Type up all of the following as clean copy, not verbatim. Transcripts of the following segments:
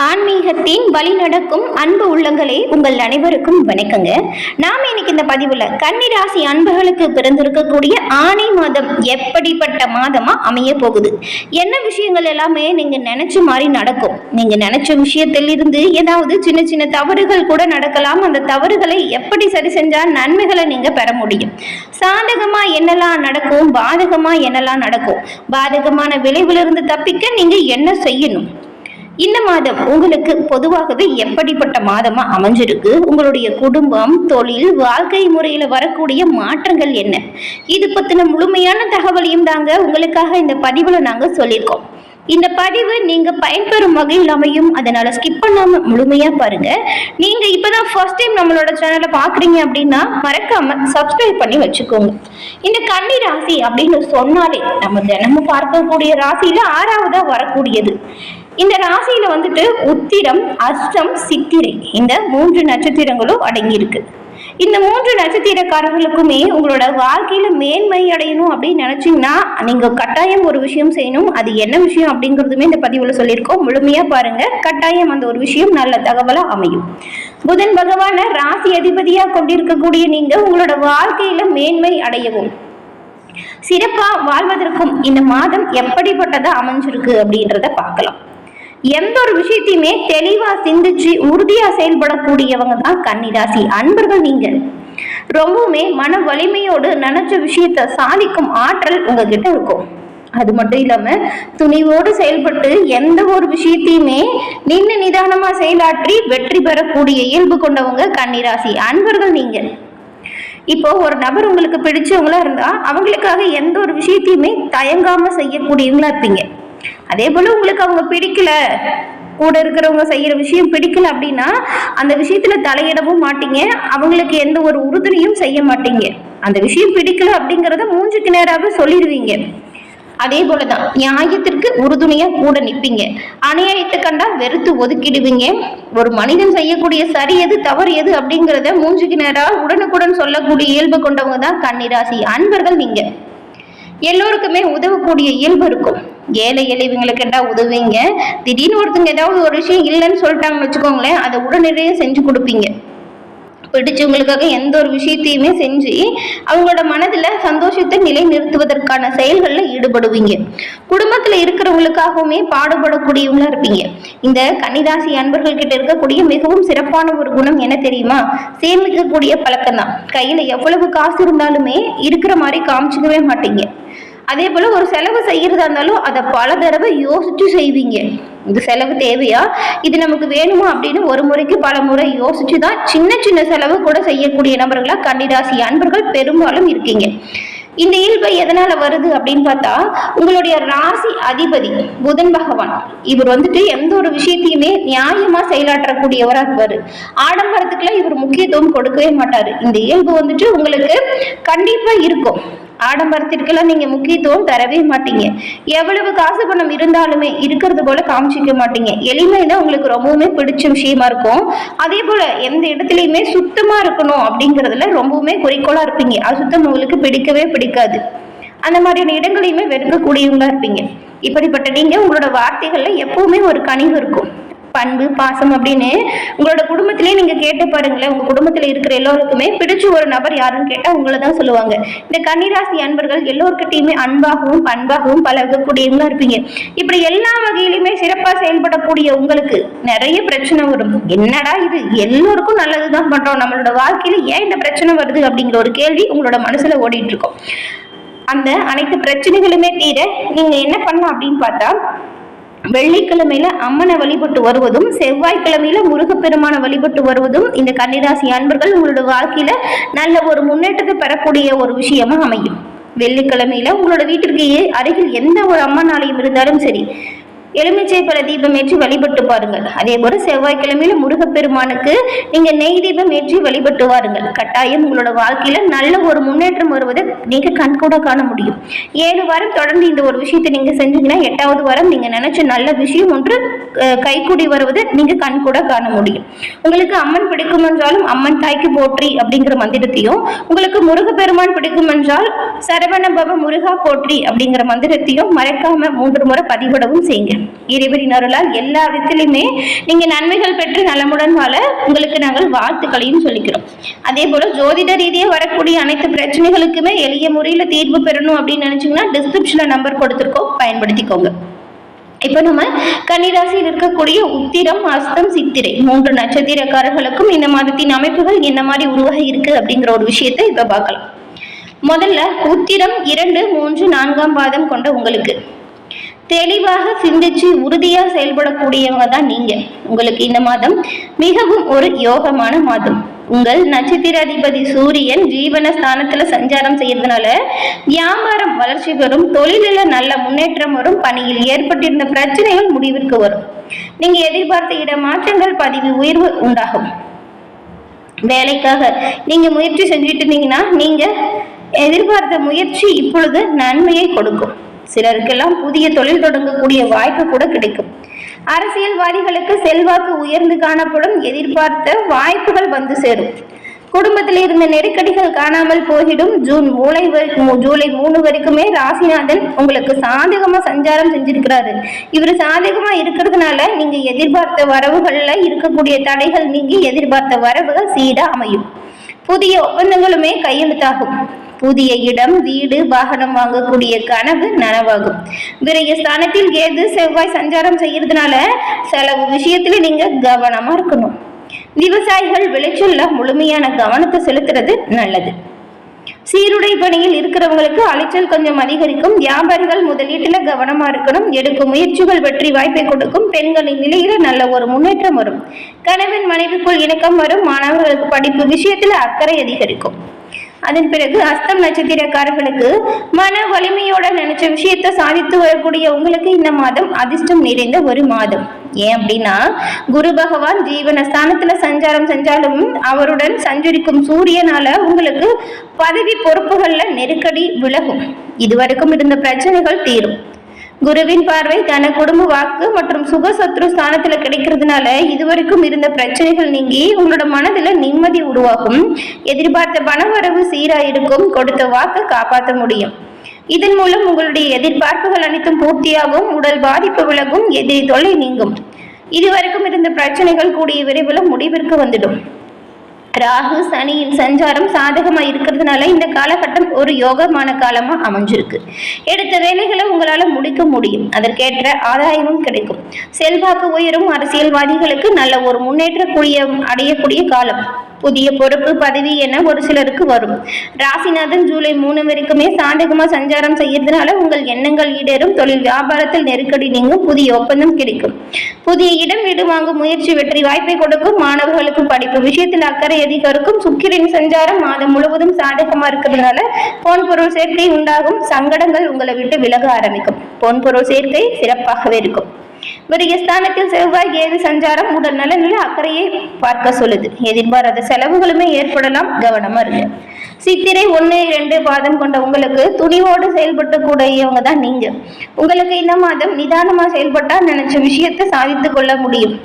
ஆன்மீகத்தின் வழி நடக்கும் அன்பு உள்ளங்களே, உங்கள் அனைவருக்கும் வணக்கங்க. நாம இன்னைக்கு இந்த பதிவுல கன்னிராசி அன்பர்களுக்கு பிறந்திருக்கக்கூடிய ஆணி மாதம் எப்படிப்பட்ட மாதமா அமைய போகுது, என்ன விஷயங்கள் எல்லாமே நீங்க நினைச்ச மாதிரி நடக்கும். நீங்க நினைச்ச விஷயத்தில் இருந்து ஏதாவது சின்ன சின்ன தவறுகள் கூட நடக்கலாம். அந்த தவறுகளை எப்படி சரி செஞ்சா நன்மைகளை நீங்க பெற முடியும், சாதகமா என்னெல்லாம் நடக்கும், பாதகமா என்னெல்லாம் நடக்கும், பாதகமான விளைவிலிருந்து தப்பிக்க நீங்க என்ன செய்யணும், இந்த மாதம் உங்களுக்கு பொதுவாகவே எப்படிப்பட்ட மாதமா அமைஞ்சிருக்கு, உங்களுடைய குடும்பம், தொழில், வாழ்க்கை முறையில வரக்கூடிய மாற்றங்கள் என்ன, இது பத்தின முழுமையான தகவலையும் தாங்க உங்களுக்காக இந்த பதிவுல நாங்க சொல்லியிருக்கோம். இந்த பதிவு நீங்க பயன்பெறும் வகையில் அமையும், அதனால ஸ்கிப் பண்ணாம முழுமையா பாருங்க. நீங்க இப்பதான் ஃபர்ஸ்ட் டைம் நம்மளோட சேனலை பாக்குறீங்க அப்படின்னா மறக்காம சப்ஸ்கிரைப் பண்ணி வச்சுக்கோங்க. இந்த கன்னி ராசி அப்படின்னு சொன்னாலே நம்ம தினமும் பார்க்கக்கூடிய ராசியில 6வதா வரக்கூடியது. இந்த ராசியில வந்துட்டு உத்திரம், அஷ்டம், சித்திரை இந்த 3 நட்சத்திரங்களும் அடங்கி இருக்கு. இந்த 3 நட்சத்திரக்காரர்களுக்குமே உங்களோட வாழ்க்கையில மேன்மை அடையணும் அப்படின்னு நினைச்சீங்கன்னா நீங்க கட்டாயம் ஒரு விஷயம் செய்யணும். அது என்ன விஷயம் அப்படிங்கிறதுமே இந்த பதிவுல சொல்லியிருக்கோம், முழுமையா பாருங்க. கட்டாயம் அந்த ஒரு விஷயம் நல்ல தகவலா அமையும். புதன் பகவான ராசி அதிபதியா கொண்டிருக்கக்கூடிய நீங்க உங்களோட வாழ்க்கையில மேன்மை அடையவும் சிறப்பா வாழ்வதற்கும் இந்த மாதம் எப்படிப்பட்டதா அமைஞ்சிருக்கு அப்படின்றத பார்க்கலாம். எந்த ஒரு விஷயத்தையுமே தெளிவா சிந்திச்சு உறுதியா செயல்படக்கூடியவங்க தான் கன்னிராசி அன்பர்கள். நீங்க ரொம்பவுமே மன வலிமையோடு நினைச்ச விஷயத்த சாதிக்கும் ஆற்றல் உங்ககிட்ட இருக்கும். அது மட்டும் இல்லாம துணிவோடு செயல்பட்டு எந்த ஒரு விஷயத்தையுமே நின்று நிதானமா செயலாற்றி வெற்றி பெறக்கூடிய இயல்பு கொண்டவங்க கன்னிராசி அன்பர்கள். நீங்க இப்போ ஒரு நபர் உங்களுக்கு பிடிச்சவங்களா இருந்தா அவங்களுக்காக எந்த ஒரு விஷயத்தையுமே தயங்காம செய்யக்கூடியவங்களா இருப்பீங்க. அதே போல உங்களுக்கு அவங்க பிடிக்கல, கூட இருக்கிறவங்க செய்யற விஷயம் பிடிக்கல அப்படின்னா அந்த விஷயத்துல தலையிடவும் மாட்டீங்க, அவங்களுக்கு எந்த ஒரு உறுதுணையும் செய்ய மாட்டீங்க. அந்த விஷயம் பிடிக்கல அப்படிங்கறத மூஞ்சுக்கு நேராக சொல்லிடுவீங்க. அதே போலதான் நியாயத்திற்கு உறுதுணையா கூட நிற்பீங்க. அநியாயத்தை கண்டா வெறுத்து ஒதுக்கிடுவீங்க. ஒரு மனிதன் செய்யக்கூடிய சரி எது தவறு எது அப்படிங்கிறத மூஞ்சுக்கு நேராக உடனுக்குடன் சொல்லக்கூடிய இயல்பு கொண்டவங்க தான் கன்னிராசி அன்பர்கள். நீங்க எல்லோருக்குமே உதவக்கூடிய இயல்பு இருக்கும். ஏழை எளியவங்களுக்கு என்ன உதவுவீங்க. திடீர்னு ஒருத்தங்க ஏதாவது ஒரு விஷயம் இல்லைன்னு சொல்லிட்டாங்கன்னு வச்சுக்கோங்களேன், அதை உடனடியே செஞ்சு கொடுப்பீங்க. பிடிச்சவங்களுக்காக எந்த ஒரு விஷயத்தையுமே செஞ்சு அவங்களோட மனதுல சந்தோஷத்தை நிலை நிறுத்துவதற்கான செயல்கள்ல ஈடுபடுவீங்க. குடும்பத்துல இருக்கிறவங்களுக்காகவுமே பாடுபடக்கூடியவங்களா இருப்பீங்க. இந்த கன்னிராசி அன்பர்கள் கிட்ட இருக்கக்கூடிய மிகவும் சிறப்பான ஒரு குணம் என்ன தெரியுமா, சேமிக்கக்கூடிய பழக்கம் தான். கையில எவ்வளவு காசு இருந்தாலுமே இருக்கிற மாதிரி காமிச்சுக்கவே மாட்டீங்க. அதே போல ஒரு செலவு செய்யறதா இருந்தாலும் அதை பல தடவை யோசிச்சு செய்வீங்க. இந்த செலவு தேவையா, இது நமக்கு வேணுமா அப்படின்னு ஒரு முறைக்கு பல முறை யோசிச்சுதான் சின்ன சின்ன செலவு கூட செய்யக்கூடிய நபர்களா கன்னிராசி அன்பர்கள் பெரும்பாலும் இருக்கீங்க. இந்த இயல்பு எதனால வருது அப்படின்னு பார்த்தா, உங்களுடைய ராசி அதிபதி புதன் பகவான் இவர் வந்துட்டு எந்த ஒரு விஷயத்தையுமே நியாயமா செயலாற்றக்கூடியவரா இருப்பாரு. ஆடம்பரத்துக்குலாம் இவர் முக்கியத்துவம் கொடுக்கவே மாட்டாரு. இந்த இயல்பு வந்துட்டு உங்களுக்கு கண்டிப்பா இருக்கும். ஆடம்பரத்திற்கெல்லாம் நீங்க முக்கியத்துவம் தரவே மாட்டீங்க. எவ்வளவு காசு பணம் இருந்தாலுமே இருக்கிறது போல காமிச்சிக்க மாட்டீங்க. எளிமைதான் உங்களுக்கு ரொம்பவுமே பிடிச்ச விஷயமா இருக்கும். அதே போல எந்த இடத்துலயுமே சுத்தமா இருக்கணும் அப்படிங்கறதுல ரொம்பவுமே குறிக்கோளா இருப்பீங்க. அசுத்தம் உங்களுக்கு பிடிக்கவே பிடிக்காது. அந்த மாதிரியான இடங்களையுமே வெறுக்கக்கூடியவங்களா இருப்பீங்க. இப்படிப்பட்ட நீங்க உங்களோட வார்த்தைகள்ல எப்பவுமே ஒரு கனிவு இருக்கும், பண்பு, பாசம் அப்படின்னு. உங்களோட குடும்பத்திலேயே நீங்க கேட்டு பாருங்களேன், உங்க குடும்பத்துல இருக்கிற எல்லோருக்குமே பிடிச்ச ஒரு நபர் யாருன்னு கேட்டா உங்களை தான் சொல்லுவாங்க. இந்த கன்னிராசி அன்பர்கள் எல்லோருக்கிட்டையுமே அன்பாகவும் பண்பாகவும் பழகக்கூடியவங்களா இருப்பீங்க. இப்படி எல்லா வகையிலுமே சிறப்பா செயல்படக்கூடிய உங்களுக்கு நிறைய பிரச்சனை வரும். என்னடா இது, எல்லோருக்கும் நல்லதுதான் பண்றோம், நம்மளோட வாழ்க்கையில ஏன் இந்த பிரச்சனை வருது அப்படிங்கிற ஒரு கேள்வி உங்களோட மனசுல ஓடிட்டு இருக்கும். அந்த அனைத்து பிரச்சனைகளுமே தீர நீங்க என்ன பண்ணலாம் அப்படின்னு பார்த்தா, வெள்ளிக்கிழமையில அம்மனை வழிபட்டு வருவதும் செவ்வாய்க்கிழமையில முருகப்பெருமான வழிபட்டு வருவதும் இந்த கன்னிராசி அன்பர்கள் உங்களோட வாழ்க்கையில நல்ல ஒரு முன்னேற்றத்தை பெறக்கூடிய ஒரு விஷயமா அமையும். வெள்ளிக்கிழமையில உங்களோட வீட்டிற்கு அருகில் எந்த ஒரு அம்மன் ஆலயம் இருந்தாலும் சரி, எலுமிச்சை பழ தீபம் ஏற்றி வழிபட்டு பாருங்கள். அதே போல செவ்வாய்க்கிழமையில முருகப்பெருமானுக்கு நீங்க நெய் தீபம் ஏற்றி வழிபட்டு வாருங்கள். கட்டாயம் உங்களோட வாழ்க்கையில நல்ல ஒரு முன்னேற்றம் வருவதை நீங்க கண்கூட காண முடியும். 7 வாரம் தொடர்ந்து இந்த ஒரு விஷயத்தை நீங்க செஞ்சீங்கன்னா 8வது வாரம் நீங்க நினைச்ச நல்ல விஷயம் ஒன்று கைகூடி வருவதை நீங்க கண்கூட காண முடியும். உங்களுக்கு அம்மன் பிடிக்கும் என்றாலும் அம்மன் தாய்க்கு போற்றி அப்படிங்கிற மந்திரத்தையும், உங்களுக்கு முருகப்பெருமான் பிடிக்கும் என்றால் சரவண பவ முருகா போற்றி அப்படிங்கிற மந்திரத்தையும் மறைக்காம 3 முறை பதிவிடவும் செய்யுங்க. இறைவனின் அருளால் எல்லா விதத்திலுமே நீங்க நன்மைகள் பெற்று நலமுடன் வாழ உங்களுக்கு நாங்கள் வாழ்த்துக்களையும் சொல்லிக்கிறோம். அதே போல ஜோதிட ரீதியாக வரக்கூடிய அனைத்து பிரச்சனைகளுக்குமே எளிய முறையில தீர்வு பெறணும் அப்படின்னு நினைச்சீங்கன்னா டிஸ்கிரிப்ஷன்ல நம்பர் கொடுத்துருக்கோம், பயன்படுத்திக்கோங்க. இப்ப நம்ம கன்னிராசியில் இருக்கக்கூடிய உத்திரம், அஸ்தம், சித்திரை 3 நட்சத்திரக்காரர்களுக்கும் இந்த மாதத்தின் அமைப்புகள் என்ன மாதிரி உருவாகி இருக்கு அப்படிங்கிற ஒரு விஷயத்தை இப்ப பார்க்கலாம். முதல்ல உத்திரம் 2, 3, 4ஆம் பாதம் கொண்ட உங்களுக்கு தெளிவாக சிந்திச்சு உறுதியா செயல்படக்கூடியவங்க தான் நீங்க. உங்களுக்கு இந்த மாதம் மிகவும் ஒரு யோகமான மாதம். உங்கள் நட்சத்திராதிபதி சூரியன் ஜீவனஸ்தானத்துல சஞ்சாரம் செய்யறதுனால வியாபாரம் வளர்ச்சி பெறும், தொழிலில நல்ல முன்னேற்றம் வரும், பணியில் ஏற்பட்டிருந்த பிரச்சனைகள் முடிவிற்கு வரும், நீங்க எதிர்பார்த்த இடமாற்றங்கள், பதவி உயர்வு உண்டாகும். வேலைக்காக நீங்க முயற்சி செஞ்சுட்டு இருந்தீங்கன்னா நீங்க எதிர்பார்த்த முயற்சி இப்பொழுது நன்மையை கொடுக்கும். சிலருக்கெல்லாம் புதிய தொழில் தொடங்கக்கூடிய வாய்ப்பு கூட கிடைக்கும். அரசியல்வாதிகளுக்கு செல்வாக்கு உயர்ந்து காணப்படும், எதிர்பார்த்த வாய்ப்புகள் வந்து சேரும். குடும்பத்தில் இருந்த நெருக்கடிகள் காணாமல் போயிடும். ஜூலை 3 வரைக்குமே ராசிநாதன் உங்களுக்கு சாதகமா சஞ்சாரம் செஞ்சிருக்கிறாரு. இவர் சாதகமா இருக்கிறதுனால நீங்க எதிர்பார்த்த வரவுகள்ல இருக்கக்கூடிய தடைகள் நீங்கி எதிர்பார்த்த வரவுகள் சீரா அமையும். புதிய ஒப்பந்தங்களுமே கையெழுத்தாகும். புதிய இடம், வீடு, வாகனம் வாங்கக்கூடிய கனவு நனவாகும். விரைய ஸ்தானத்தில் கேது செவ்வாய் சஞ்சாரம் செய்யறதுனால செலவு விஷயத்துல நீங்க கவனமா இருக்கணும். விவசாயிகள் விளைச்சல்ல முழுமையான கவனத்தை செலுத்துறது நல்லது. சீருடை பணியில் இருக்கிறவங்களுக்கு அலைச்சல் கொஞ்சம் அதிகரிக்கும். வியாபாரிகள் முதலீட்டுல கவனமா இருக்கணும். எடுக்கும் முயற்சிகள் வெற்றி வாய்ப்பை கொடுக்கும். பெண்களின் நிலையில நல்ல ஒரு முன்னேற்றம் வரும். கணவன் மனைவிக்குள் இணக்கம் வரும். மாணவர்களுக்கு படிப்பு விஷயத்துல அக்கறை அதிகரிக்கும். அதன் பிறகு அஸ்தம் நட்சத்திரக்காரர்களுக்கு மன வலிமையோட நினைச்ச விஷயத்த சாதித்து வரக்கூடிய உங்களுக்கு இந்த மாதம் அதிர்ஷ்டம் நிறைந்த ஒரு மாதம். ஏன் அப்படின்னா குரு பகவான் ஜீவனஸ்தானத்துல சஞ்சாரம் செஞ்சாலும் அவருடன் சஞ்சரிக்கும் சூரியனால உங்களுக்கு பதவி பொறுப்புகள்ல நெருக்கடி விலகும். இதுவரைக்கும் இருந்த பிரச்சனைகள் தீரும். குருவின் பார்வை தன குடும்ப வாக்கு மற்றும் சுகசத்ரு ஸ்தானத்துல கிடைக்கிறதுனால இதுவரைக்கும் இருந்த பிரச்சனைகள் நீங்கி உங்களோட மனதுல நிம்மதி உருவாகும். எதிர்பார்த்த பணவரவு சீரா இருக்கும். கொடுத்த வாக்கு காப்பாற்ற முடியும். இதன் மூலம் உங்களுடைய எதிர்பார்ப்புகள் அனைத்தும் பூர்த்தியாகும். உடல் பாதிப்பு விலகும். எதிரி தொல்லை நீங்கும். இதுவரைக்கும் இருந்த பிரச்சனைகள் கூடிய விரைவில் முடிவிற்கு வந்துடும். ராகு சனியின் சஞ்சாரம் சாதகமா இருக்கிறதுனால இந்த காலகட்டம் ஒரு யோகமான காலமா அமைஞ்சிருக்கு. எடுத்த வேலைகளை உங்களால முடிக்க முடியும். அதற்கேற்ற ஆதாயமும் கிடைக்கும். செல்வாக்கு உயரும். அரசியல்வாதிகளுக்கு நல்ல ஒரு முன்னேற்றக்கூடிய அடையக்கூடிய காலம். புதிய பொறுப்பு பதவி என ஒரு சிலருக்கு வரும். ராசிநாதன் ஜூலை 3 வரைக்குமே சாதகமா சஞ்சாரம் செய்யறதுனால உங்கள் எண்ணங்கள் ஈடேறும். தொழில் வியாபாரத்தில் நெருக்கடி நீங்கும். புதிய ஒப்பந்தம் கிடைக்கும். புதிய இடம் வீடு வாங்கும் முயற்சி வெற்றி வாய்ப்பை கொடுக்கும். மாணவர்களுக்கு படிப்பு விஷயத்தில் அக்கறை அதிகரிக்கும். சுக்கிரன் சஞ்சாரம் மாதம் முழுவதும் சாதகமா இருக்கிறதுனால பொன் பொருள் சேர்க்கை உண்டாகும். சங்கடங்கள் உங்களை விட்டு விலக ஆரம்பிக்கும். பொன் பொருள் சேர்க்கை சிறப்பாகவே இருக்கும். விரயஸ்தானத்தில் செவ்வாய் கேது சஞ்சாரம் உடல் நலனில் அக்கறையை பார்க்க சொல்லுது. எதிர்பாராத செலவுகளுமே ஏற்படலாம், கவனமா இருக்கு. சித்திரை 1, 2 பாதம் கொண்ட உங்களுக்கு துணிவோடு செயல்பட்டு கூடியவங்க தான் நீங்க. உங்களுக்கு இந்த மாதம் நிதானமா செயல்பட்டா நினைச்ச விஷயத்தை சாதித்து கொள்ள முடியும்.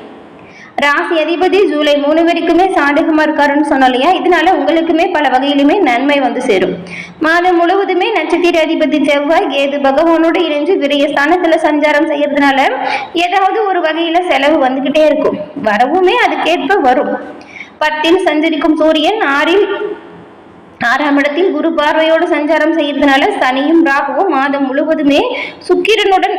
ராசி அதிபதி ஜூலை 3 வரைக்குமே சாதகமா இருக்காருன்னு சொன்னாலையா, இதனால உங்களுக்குமே பல வகையிலுமே நன்மை வந்து சேரும். மாதம் முழுவதுமே நட்சத்திர அதிபதி செவ்வாய் கேது பகவானோடு இணைஞ்சு விரைய ஸ்தானத்துல சஞ்சாரம் செய்யறதுனால ஏதாவது ஒரு வகையில செலவு வந்துகிட்டே இருக்கும். வரவுமே அதுக்கேற்ப வரும். 10ல் சஞ்சரிக்கும் சூரியன் 6ஆம் இடத்தில் குரு பார்வையோடு சஞ்சாரம் செய்யறதுனால சனியும் ராகுவும் மாதம் முழுவதுமே சுக்கிரனுடன்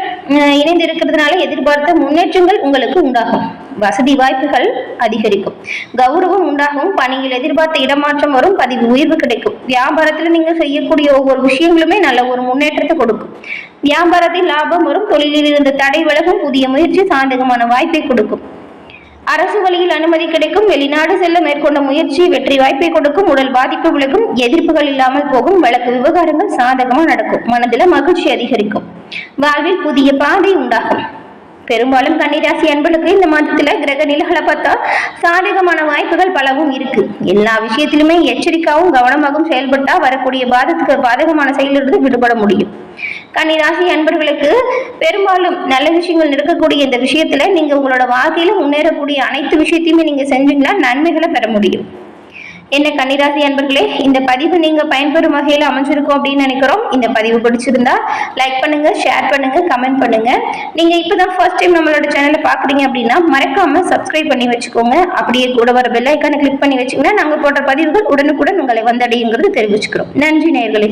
இணைந்து இருக்கிறதுனால எதிர்பார்த்த முன்னேற்றங்கள் உங்களுக்கு உண்டாகும். வசதி வாய்ப்புகள் அதிகரிக்கும். கௌரவம் உண்டாகும். பணியில் எதிர்பார்த்த இடமாற்றம் வரும். பதவி உயர்வு கிடைக்கும். வியாபாரத்துல நீங்க செய்யக்கூடிய ஒவ்வொரு விஷயங்களுமே நல்ல ஒரு முன்னேற்றத்தை கொடுக்கும். வியாபாரத்தில் லாபம் வரும். தொழிலில் இருந்த தடை விலகும். புதிய முயற்சி சாதகமான வாய்ப்பை கொடுக்கும். அரசு வழியில் அனுமதி கிடைக்கும். வெளிநாடு செல்ல மேற்கொண்ட முயற்சி வெற்றி வாய்ப்பை கொடுக்கும். உடல் பாதிப்பு விலகும். எதிர்ப்புகள் இல்லாமல் போகும். வழக்கு விவகாரங்கள் சாதகமா நடக்கும். மனதில மகிழ்ச்சி அதிகரிக்கும். வாழ்வில் புதிய பாதை உண்டாகும். பெரும்பாலும் கன்னிராசி அன்பர்களுக்கு இந்த மாதத்துல கிரக நிலைகளை பார்த்தா சாதகமான வாய்ப்புகள் பலவும் இருக்கு. எல்லா விஷயத்திலுமே எச்சரிக்கையாகவும் கவனமாகவும் செயல்பட்டா வரக்கூடிய பாதகமான செயலிலிருந்து விடுபட முடியும். கன்னிராசி அன்பர்களுக்கு பெரும்பாலும் நல்ல விஷயங்கள் நடக்கக்கூடிய இந்த விஷயத்துல நீங்க உங்களோட வாழ்க்கையில முன்னேறக்கூடிய அனைத்து விஷயத்தையுமே நீங்க செஞ்சீங்கன்னா நன்மைகளை பெற முடியும். என்ன கன்னிராசி அன்பர்களே, இந்த பதிவு நீங்க பயன்பெறும் வகையில் அமைஞ்சிருக்கும் அப்படின்னு நினைக்கிறோம். இந்த பதிவு பிடிச்சிருந்தா லைக் பண்ணுங்க, ஷேர் பண்ணுங்க, கமெண்ட் பண்ணுங்க. நீங்க இப்பதான் ஃபர்ஸ்ட் டைம் நம்மளோட சேனலை பாக்குறீங்க அப்படின்னா மறக்காம சப்ஸ்கிரைப் பண்ணி வச்சுக்கோங்க. அப்படியே கூட வர பெல் ஐக்கானை கிளிக் பண்ணி வச்சீங்கன்னா நாங்க போட்ட பதிவுகள் உடனுக்குடன் உங்களை வந்தடையுங்கிறது தெரிவிச்சுக்கிறோம். நன்றி நேயர்களே.